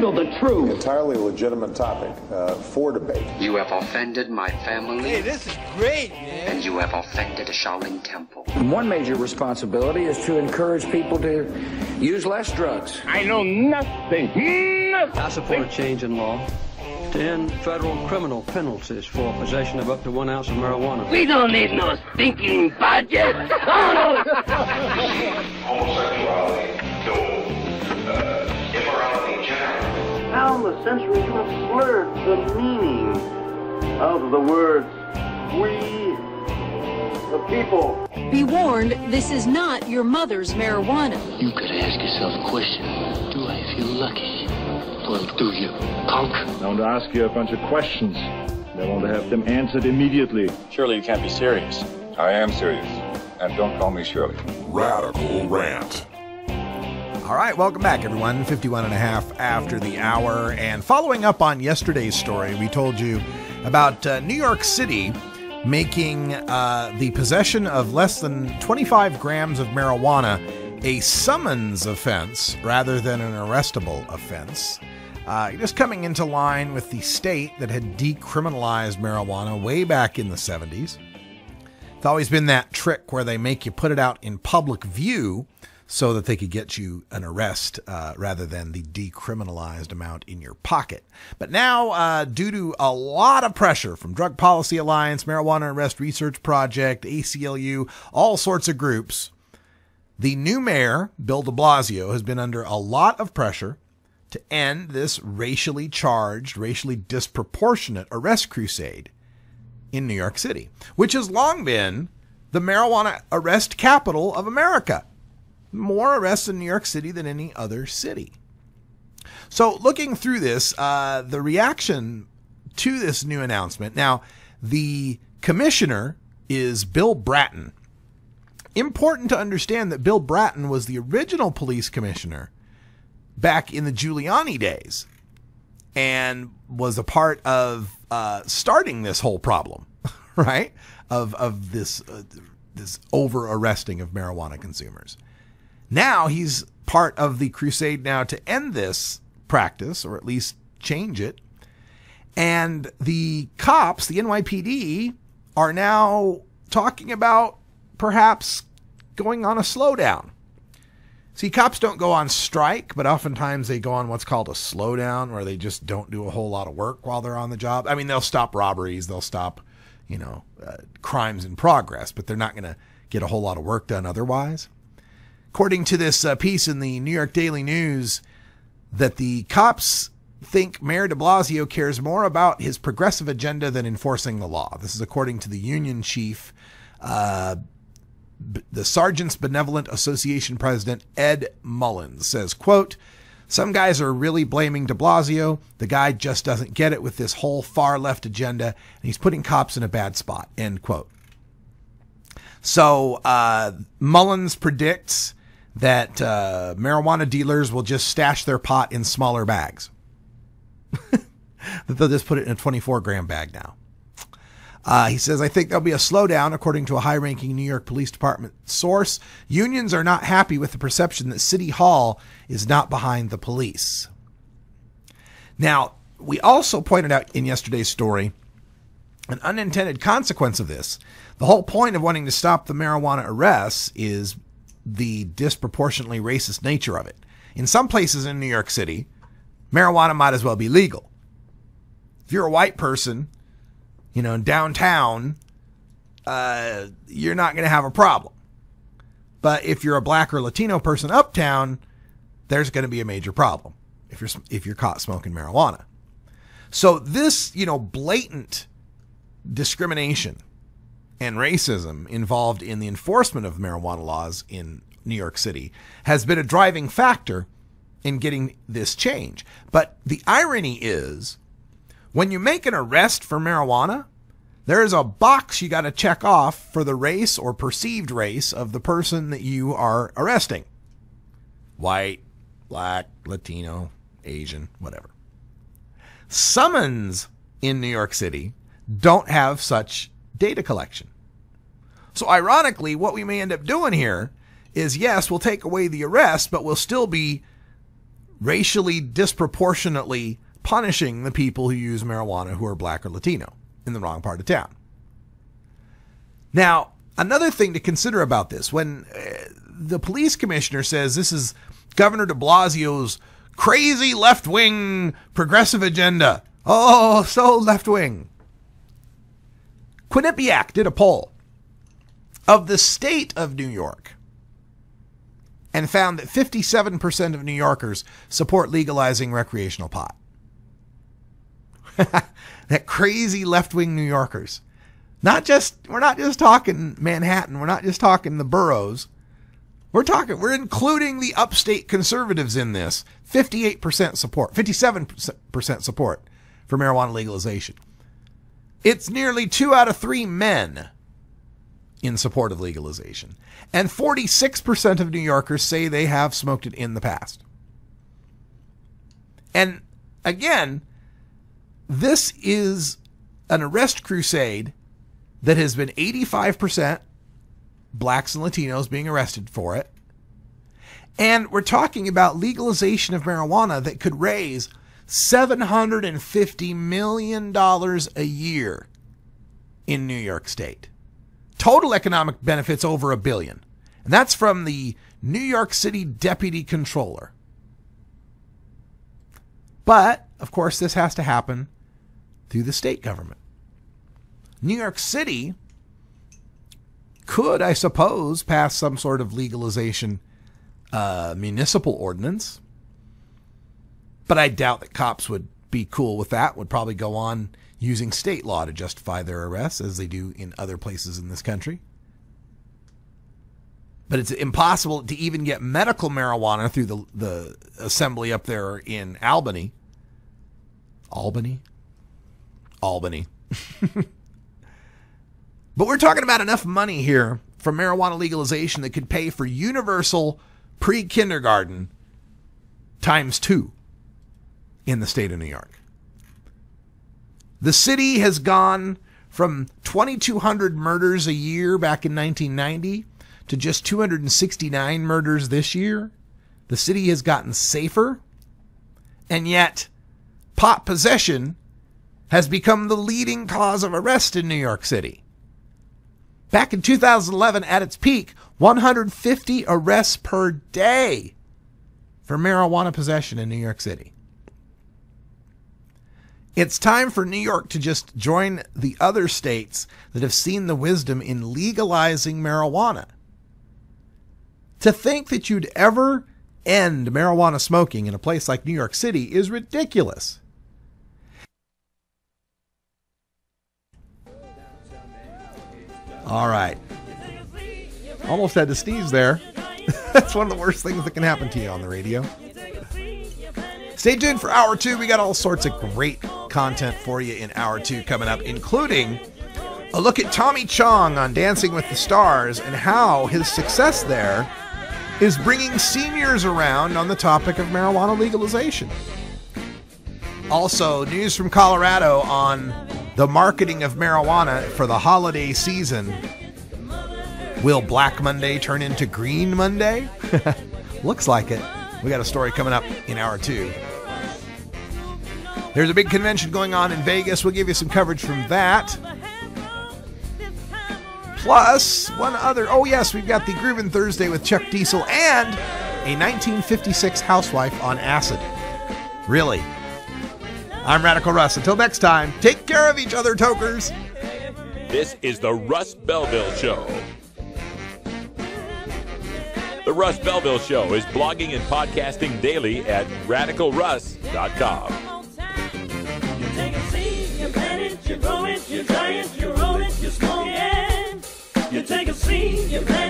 handle the truth. Entirely legitimate topic for debate. You have offended my family. Hey, this is great, man. And you have offended a Shaolin temple. One major responsibility is to encourage people to use less drugs. I know nothing. I support a change in law to end federal criminal penalties for possession of up to 1 ounce of marijuana. We don't need no stinking budget. Homosexuality, immorality in general. How in the century you have slurred the meaning of the words we the people. Be warned, this is not your mother's marijuana. You could ask yourself a question. Do I feel lucky? Well, do you, punk? I want to ask you a bunch of questions. I want to have them answered immediately. Surely you can't be serious. I am serious. And don't call me Shirley. Radical Rant. All right, welcome back, everyone. 51 and a half after the hour. And following up on yesterday's story, we told you about New York City making the possession of less than 25 grams of marijuana a summons offense rather than an arrestable offense. Just coming into line with the state that had decriminalized marijuana way back in the 70s. It's always been that trick where they make you put it out in public view so that they could get you an arrest rather than the decriminalized amount in your pocket. But now, due to a lot of pressure from Drug Policy Alliance, Marijuana Arrest Research Project, ACLU, all sorts of groups, the new mayor, Bill de Blasio, has been under a lot of pressure to end this racially charged, racially disproportionate arrest crusade in New York City, which has long been the marijuana arrest capital of America. More arrests in New York City than any other city. So looking through this, the reaction to this new announcement. Now, the commissioner is Bill Bratton. Important to understand that Bill Bratton was the original police commissioner back in the Giuliani days and was a part of starting this whole problem, right? Of this over-arresting of marijuana consumers. Now he's part of the crusade now to end this practice, or at least change it. And the cops, the NYPD, are now talking about perhaps going on a slowdown. See, cops don't go on strike, but oftentimes they go on what's called a slowdown, where they just don't do a whole lot of work while they're on the job. I mean, they'll stop robberies, they'll stop, crimes in progress, but they're not going to get a whole lot of work done otherwise. According to this piece in the New York Daily News, that the cops think Mayor de Blasio cares more about his progressive agenda than enforcing the law. This is according to the union chief, the Sergeants Benevolent Association president, Ed Mullins, says, quote, "Some guys are really blaming de Blasio. The guy just doesn't get it with this whole far left agenda, and he's putting cops in a bad spot," end quote. So Mullins predicts that marijuana dealers will just stash their pot in smaller bags. That they'll just put it in a 24-gram bag now. He says, "I think there'll be a slowdown, according to a high-ranking New York Police Department source. Unions are not happy with the perception that City Hall is not behind the police." Now, we also pointed out in yesterday's story an unintended consequence of this. The whole point of wanting to stop the marijuana arrests is the disproportionately racist nature of it. In some places in New York City, marijuana might as well be legal. If you're a white person, in downtown, you're not going to have a problem. But if you're a black or Latino person uptown, there's going to be a major problem if you're caught smoking marijuana. So this, blatant discrimination and racism involved in the enforcement of marijuana laws in New York City has been a driving factor in getting this change. But the irony is, when you make an arrest for marijuana, there is a box you got to check off for the race or perceived race of the person that you are arresting. White, black, Latino, Asian, whatever. Summons in New York City don't have such data collection. So ironically, what we may end up doing here is, yes, we'll take away the arrest, but we'll still be racially disproportionately punishing the people who use marijuana who are black or Latino in the wrong part of town. Now, another thing to consider about this, when the police commissioner says this is Governor de Blasio's crazy left-wing progressive agenda. Oh, so left-wing. Quinnipiac did a poll of the state of New York and found that 57% of New Yorkers support legalizing recreational pot. That crazy left-wing New Yorkers. We're not just talking Manhattan. We're not just talking the boroughs. We're including the upstate conservatives in this. 58% support, 57% support for marijuana legalization. It's nearly 2 out of 3 men in support of legalization. And 46% of New Yorkers say they have smoked it in the past. And again, this is an arrest crusade that has been 85% blacks and Latinos being arrested for it. And we're talking about legalization of marijuana that could raise $750 million a year in New York State. Total economic benefits over $1 billion. And that's from the New York City Deputy Controller. But, of course, this has to happen through the state government. New York City could, I suppose, pass some sort of legalization municipal ordinance. But I doubt that cops would be cool with that, would probably go on using state law to justify their arrests, as they do in other places in this country. But it's impossible to even get medical marijuana through the assembly up there in Albany. Albany. But we're talking about enough money here from marijuana legalization that could pay for universal pre-kindergarten ×2 in the state of New York. The city has gone from 2,200 murders a year back in 1990 to just 269 murders this year. The city has gotten safer, and yet pot possession has become the leading cause of arrest in New York City. Back in 2011, at its peak, 150 arrests per day for marijuana possession in New York City. It's time for New York to just join the other states that have seen the wisdom in legalizing marijuana. To think that you'd ever end marijuana smoking in a place like New York City is ridiculous. All right. Almost had to sneeze there. That's one of the worst things that can happen to you on the radio. Stay tuned for Hour 2. We got all sorts of great content for you in Hour 2 coming up, including a look at Tommy Chong on Dancing with the Stars and how his success there is bringing seniors around on the topic of marijuana legalization. Also, news from Colorado on the marketing of marijuana for the holiday season. Will Black Monday turn into Green Monday? Looks like it. We got a story coming up in Hour 2. There's a big convention going on in Vegas. We'll give you some coverage from that. Plus, one other... Oh, yes, we've got the Groovin' Thursday with Chuck Diesel and a 1956 housewife on acid. Really? I'm Radical Russ. Until next time, take care of each other, tokers. This is the Russ Belville Show. The Russ Belville Show is blogging and podcasting daily at radicalruss.com. You take a seed, you plant it, you grow it, you dry it, you roll it, you smoke it. You take a seed, you plant it.